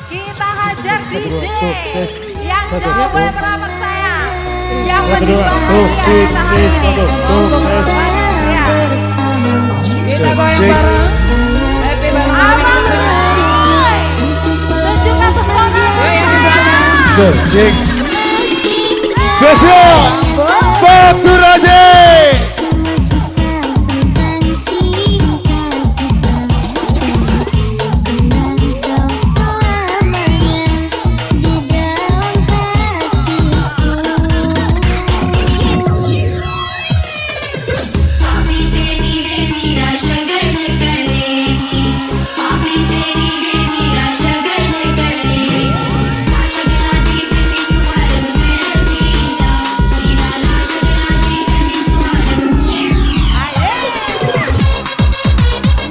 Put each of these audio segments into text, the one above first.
Kita hajar DJ. Yang jauh boleh merapat saya. Yang menjual kita hari ini. Ya. Kita goyang bareng. Happy bareng. Abang Roy. Tunjukkan pesona. Cek. Spesial Batu Raja.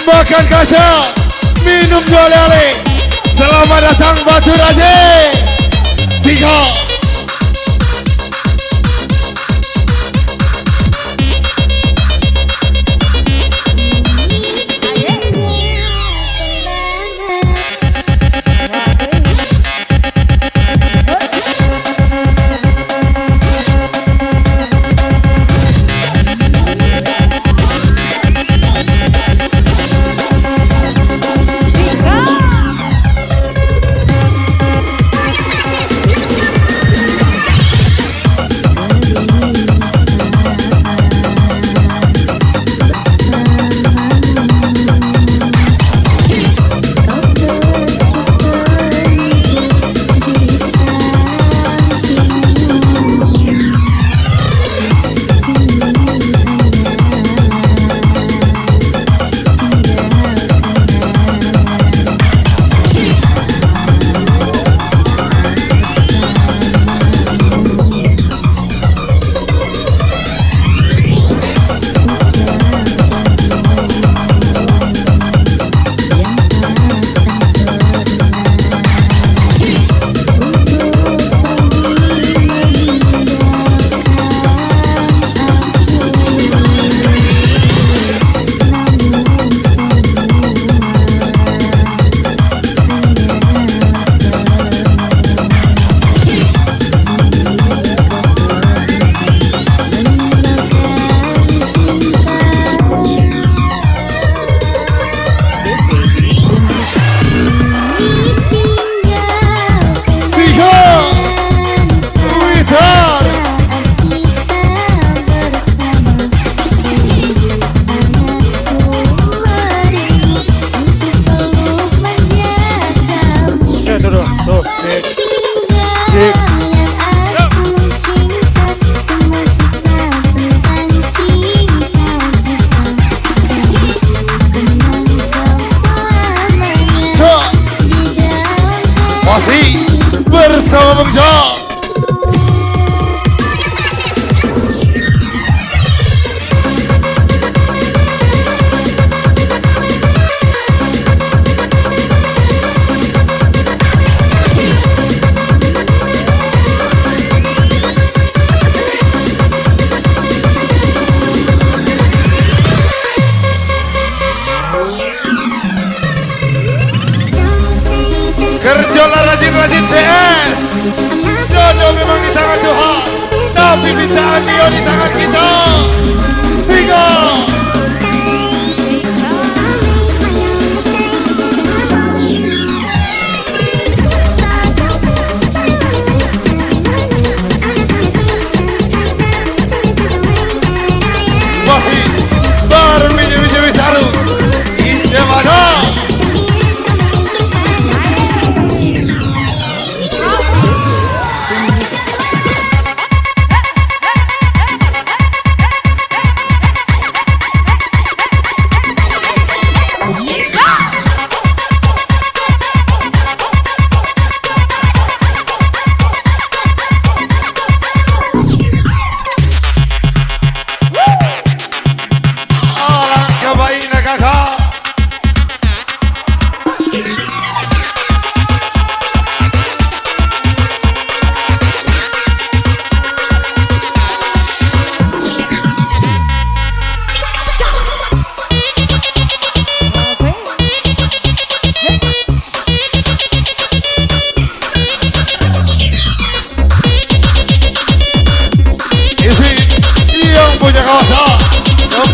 Makan kaca, minum jolele. Selamat datang Batu Raja. Siga. Masih bersama Bang Jo. Kerjalah rajin-rajin CS. Jodoh memang di tangan Tuhan, tapi bintangan dia di tangan kita. Singa. Masih baru biji-biji taruh. Ince mana?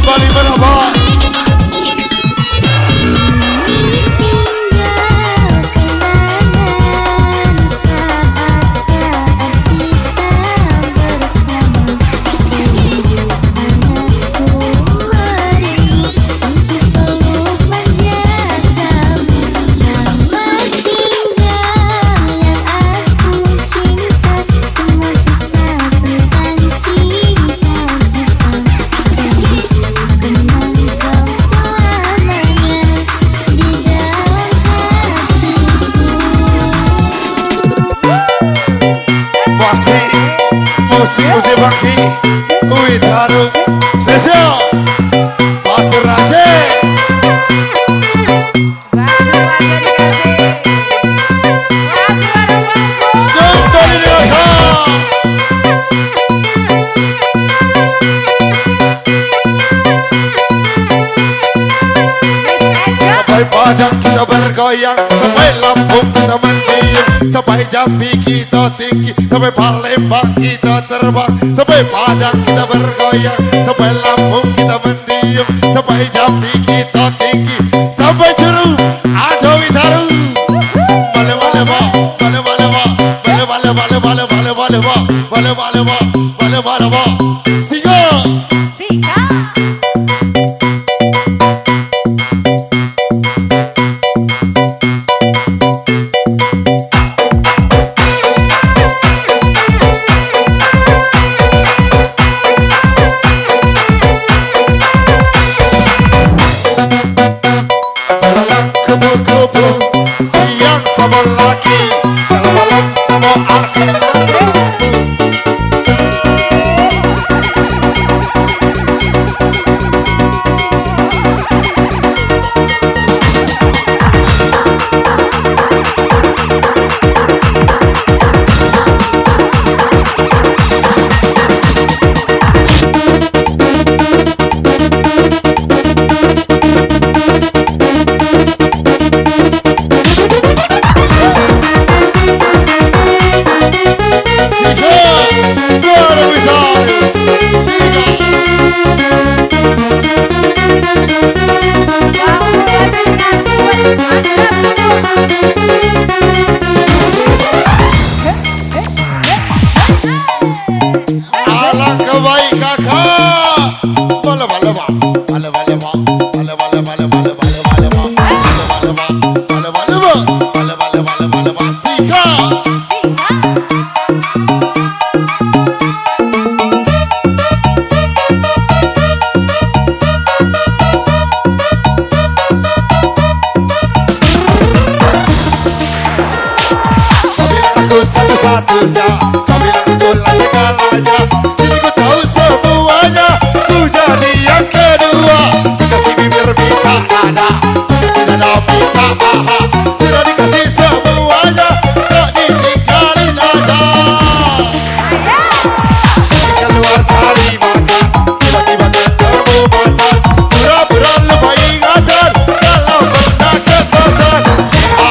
kembali meramah. Musik bangki, wih harum spesial, Batur Raja. Kembali dewasa. Sampai Padang kita bergoyang, sampai Lampung kita mendiam, sampai Jambi kita tinggi, sampai Palembang kita terbang, sampai Padang kita bergoyang, sampai Lampung kita mendiam, sampai Jambi kita tinggi, sampai Ceru ada witaru. Bale bale ba, bale bale ba, bale bale bale bale bale bale ba, bale bale ba, bale bale ba. Siga. Siang sama laki, malam sama aku. Alangkah baik kakak. Bala bala ba, bala bala ba, bala bala bala bala bala bala ba, bala bala ba, bala bala ba, bala bala bala bala ba. Sika. Satu-satunya, tapi itulah segalanya. Kini ku tahu semuanya, ku jadi yang kedua. Dikasih bibir minta nada, dikasih nada minta paha. Sudah dikasih semuanya, tak ditinggalin aja. Keluar cari makan, tiba-tiba ketemu mantan. Pura-pura lupa ingatan, kalau pernah kekosan.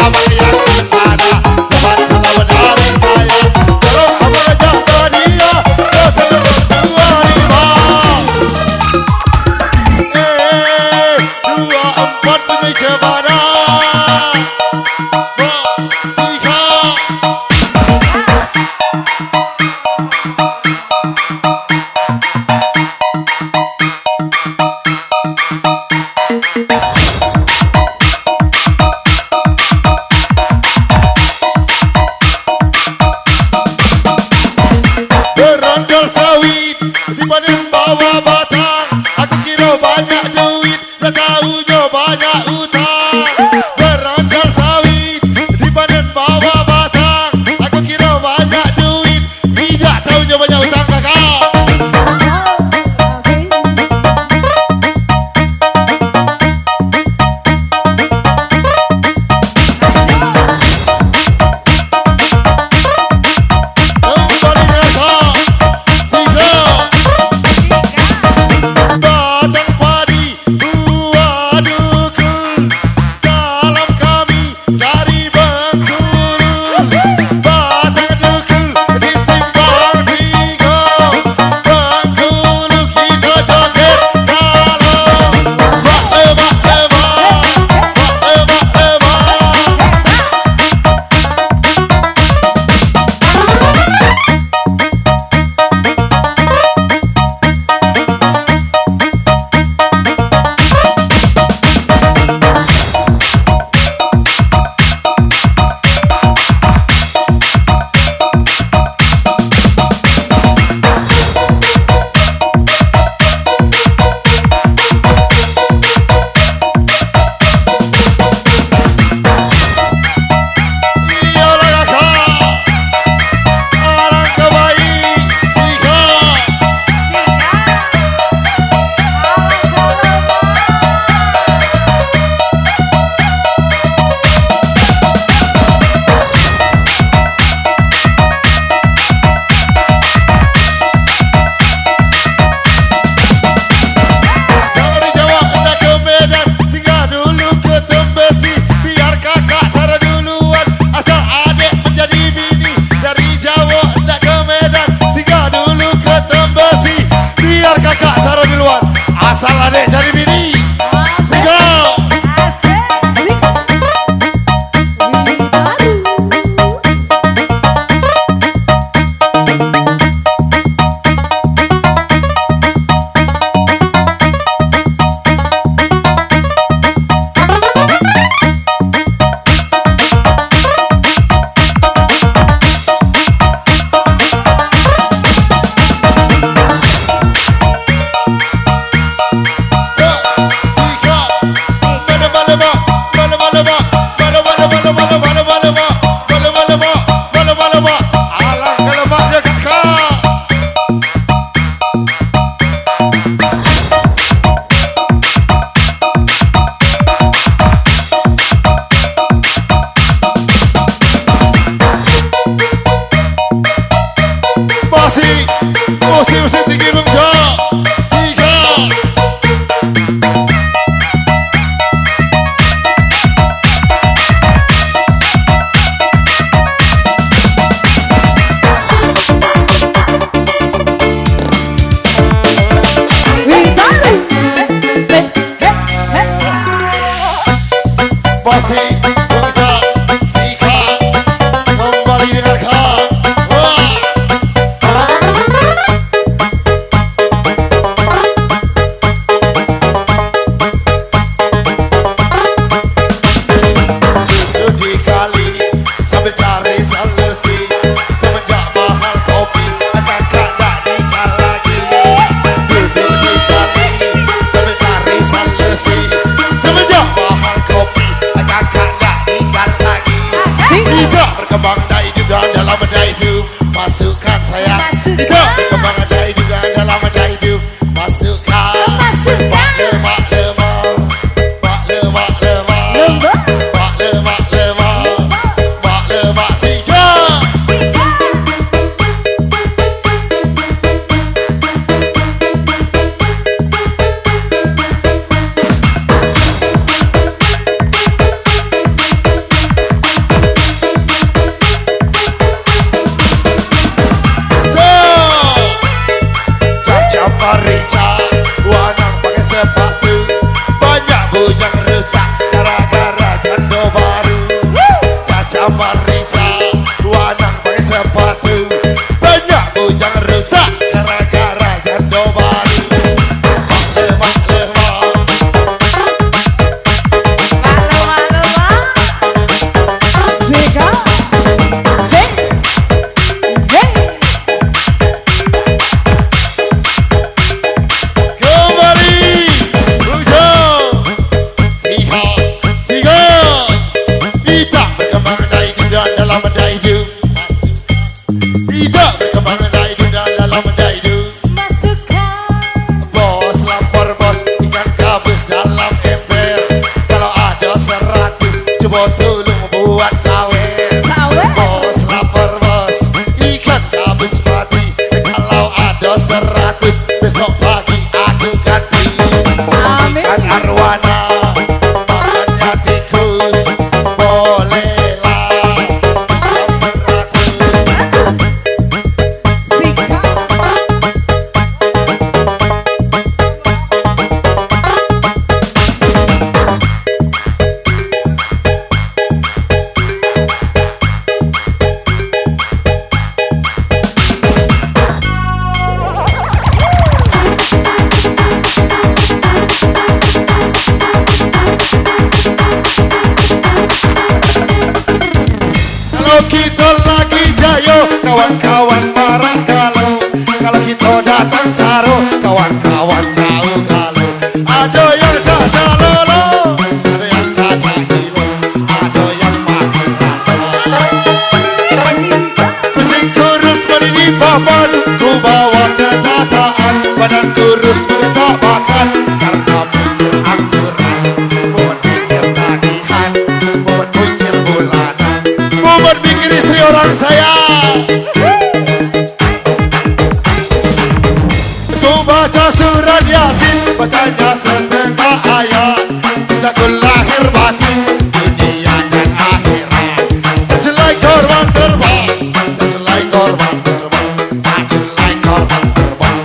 Abang yang kesana, teman salah dari saya. Kalau abang ajak dia, dosa berdua lima. 24 demi cemana. Sika. Berondol sawit dibanding bawa batang. Aku kira banyak duit, tak tahunya banyak utang. Berondol sawit dibanding bawa batang. Aku kira banyak duit, tidak tahunya banyak utang kakak. Kembali dewasa. Sika. asal adek cari bini. Tiga. Masih tinggi bangsa. Sika. Masih bangsa. Sika. Kembali dengarkan. Berkembang dari juga dalam daya hidup, masukkan sayang. Tidak berkembang dari juga dalam daya hidup, masukkan. Mak lemak lemak, mak lemak lemak, mak lemak lemak, mak lemak sika. Marica, wanang pakai sepatu, banyak bujang rusak gara-gara jando baru. Caca Marica, wanang pakai sepatu, banyak bujang rusak gara-gara jando baru. Mak lemak Sika. tolong buat sawit. Bos lapar bos, ikan kabus mati. Kalau ada 100 besok pagi aku ganti. Ikan arwana, makannya tikus, bolehlah yang 100. Kalau kita lagi jayo, kawan-kawan marah kalau kita datang saro, kawan-kawan tahu kalau ada yang caca lolo, ada yang caca hilo, ada yang mati rasa. Kucing kurus berdiri papan, ku bawa kedataan, badan kurus tak makan karena mikir angsuran, buat mikir tagihan, buat mikir bulanan, buat mikir istri orang saya. Ku baca surat Yasin, bacanya setengah ayat, cintaku lahir batin, dunia dan akhirat. Caculai korban terbang, caculai korban terbang, caculai korban terbang.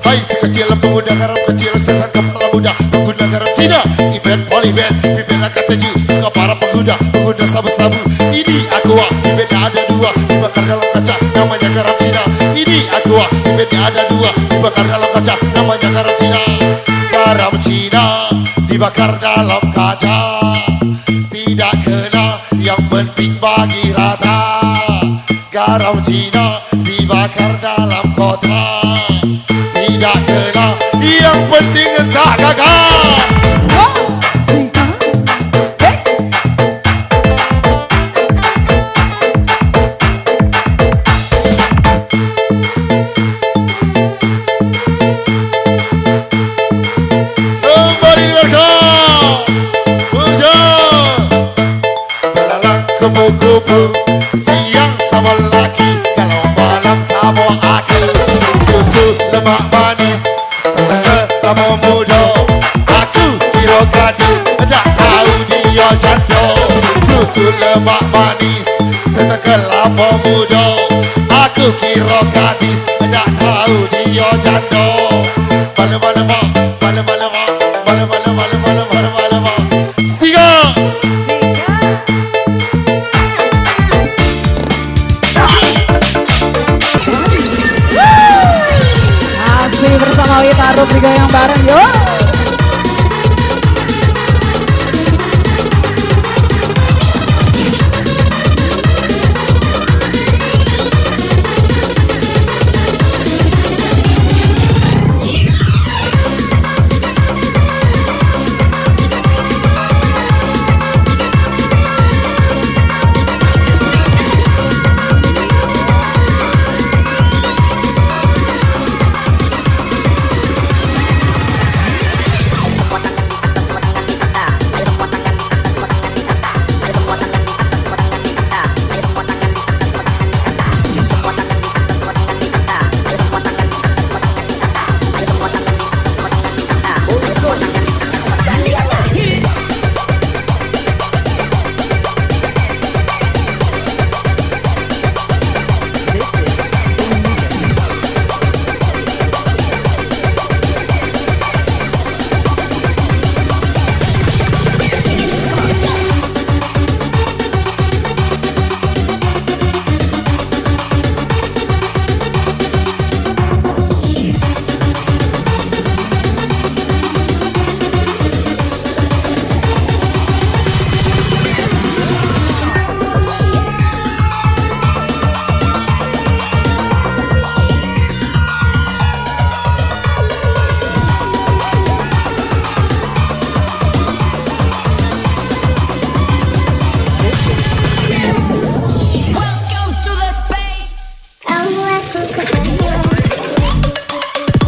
Hai si kecil pemuda garam kecil setan kepala muda pengguna garam Cina. Event polyband pimpin angkat tujuh suka para pengguna sabu-sabu. Ini aqua pimpinnya ada dua dibakar dalam kaca namanya garam Cina. Ini aqua pimpinnya ada dua dibakar dalam kaca namanya garam Cina. Garam Cina dibakar dalam kaca tidak kena yang penting bagi rata. Garam Cina dibakar dalam kotak tidak kena yang penting tak gagal. Kembali dengarkan hujan belalang kupu-kupu siang sama laki kalau malam sama aku. Susu lemak manis setengah lama muda aku kira gadis tak tahu dia janda. Susu lemak manis setengah lama muda aku kira gadis tak tahu dia janda. Malam-malam Siga Masih bersama Wita Rup digoyang bareng yuk.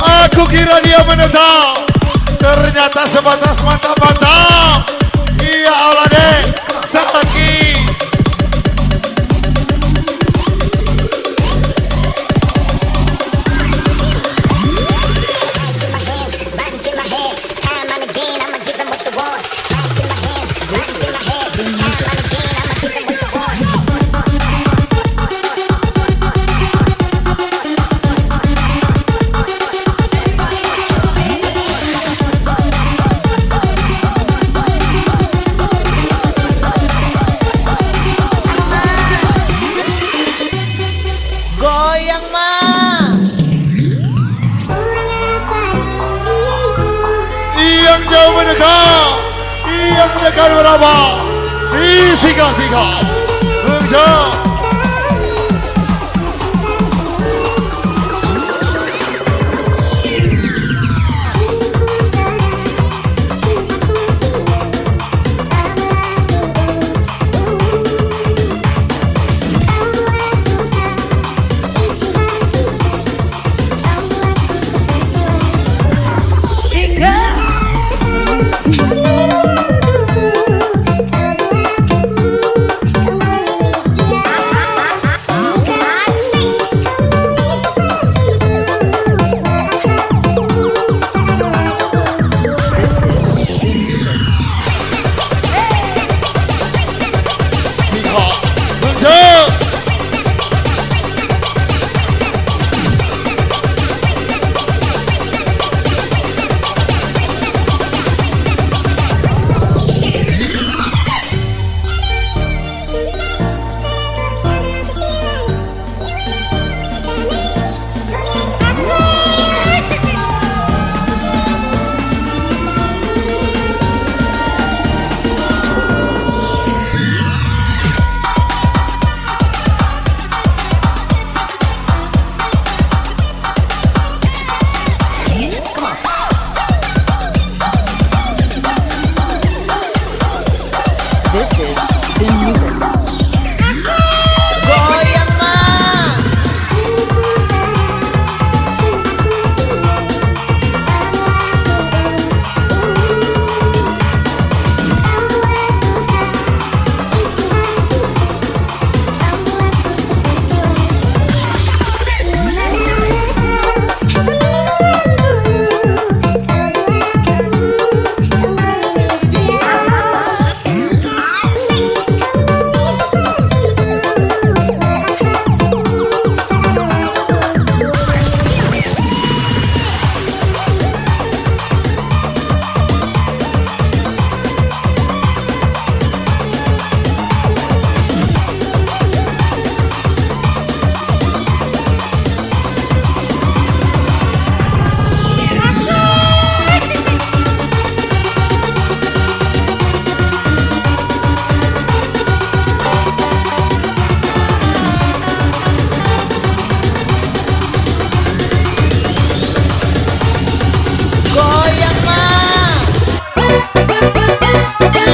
Aku kira dia menetap, ternyata sebatas mata-mata. Iya Allah deh, sakit. Goyang mah. Yang jauh mendekat, yang mendekat berapa? Siga-siga, menjauh.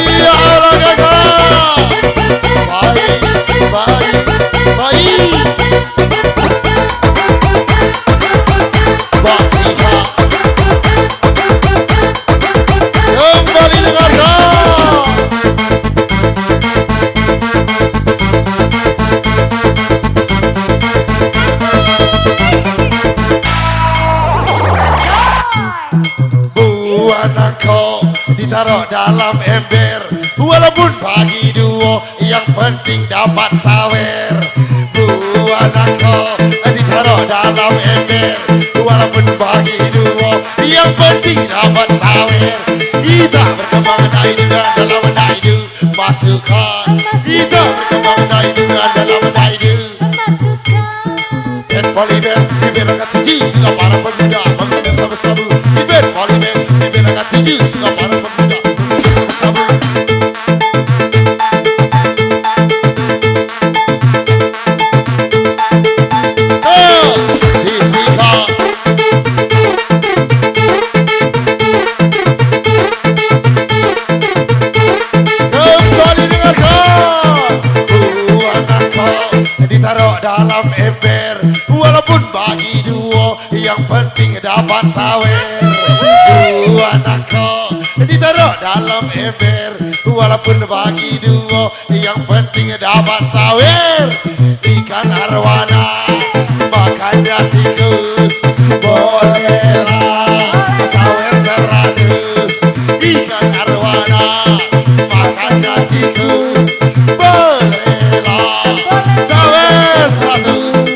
Ya Allah kakak. Baik. Bak Sika. Kembali dengarkan. Anakku ditaruh dalam ember, walaupun pagi duo yang penting dapat sawer. Anakku ditaruh dalam ember, walaupun pagi duo yang penting dapat sawer. Kita berkembang daidu dan dalam daidu masukkan. Kita berkembang daidu dan dalam daidu. Dan polimer diberikan tinggi sehingga para pemuda mengenai sabu-sabu. Iben polimer diberikan tinggi sehingga para pemuda mengenai sabu-sabu. Disika. Kembali dengarkan. Anakku ditaruh dalam ember, walaupun bagi duo yang penting dapat sawer. Anakku ditaruh dalam ember, walaupun bagi duo yang penting dapat sawer. Ikan arwana makannya tikus, bolehlah sawer 100. Ikan arwana makannya tikus, bolehlah sawer 100.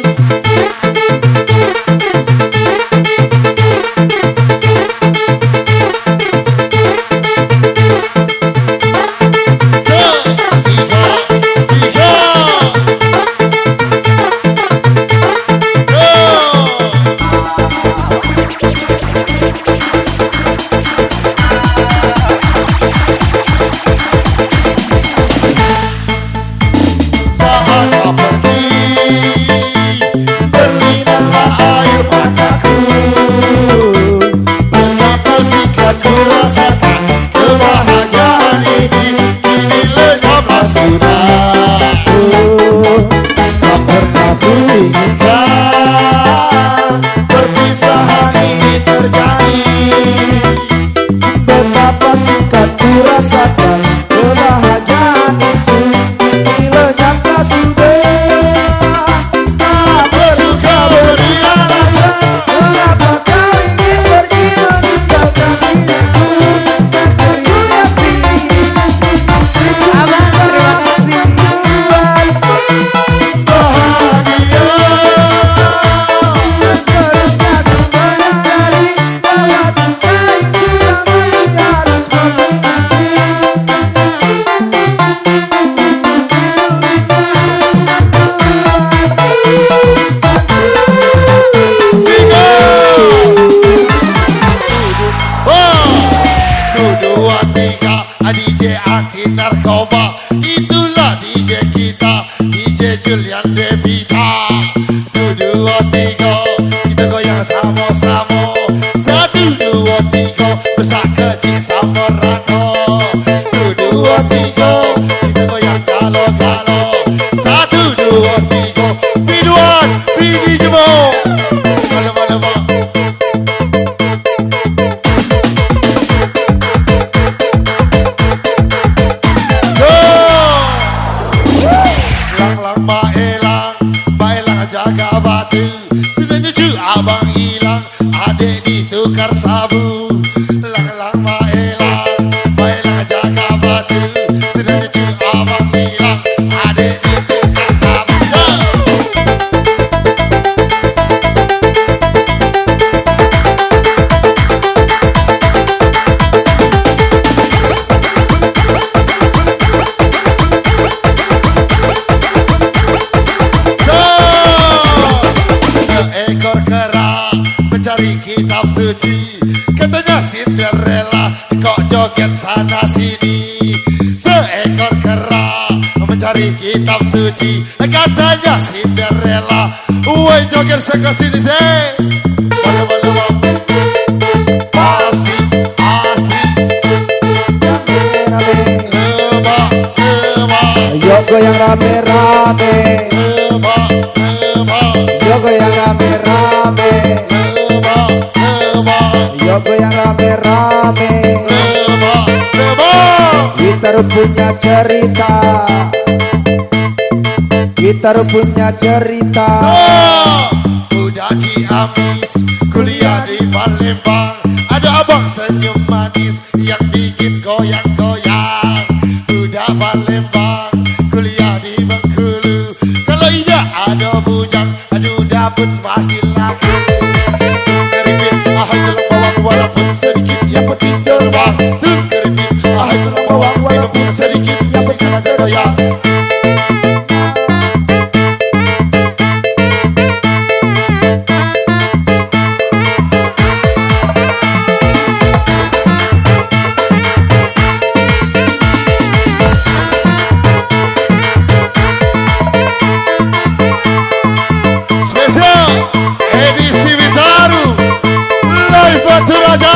Perpisahan ini terjadi, betapa singkat ku rasakan kebahagiaan itu. Bila nyangka sudah tak perlu kau beri alasan, mengapa kau ingin pergi meninggalkan diriku. Dan ku yakin Abang, terima kasih. DJ anti narkoba, itulah DJ kita, DJ Julian Devita. 1, 2, 3, kita goyang sama-sama. 1, 2, 3, besar kecil sama rata. 1, 2, 3, kita goyang galo-galo. 1, 2, 3, biduan, bini jemur. Malam-malam. Jaga batu, sudah cucu abang hilang, adik ditukar sabu. Lang-lang maelang jaga batu, sudah cucu abang hilang, adik ditukar sabu. Seekor kera mencari kitab suci, katanya Cinderella kok joget sana sini. Seekor kera mencari kitab suci, katanya Cinderella, woi joget sana sini sih. Asik, asik. Ayo goyang rame-rame. Gitar punya cerita. Gitar punya cerita. Udah Ciamis, kuliah di Palembang. Ada abang senyum manis yang bikin goyang-goyang. Udah Palembang, kuliah di Bengkulu. Kalau tidak ada bujang, aduh dapet masih laku. Keripit, tulang bawang walaupun sedikit, yang penting terbang. Keripit, tulang bawang walaupun sedikit, yang penting aja goyang. Edisi Witaru, Live Batu Raja.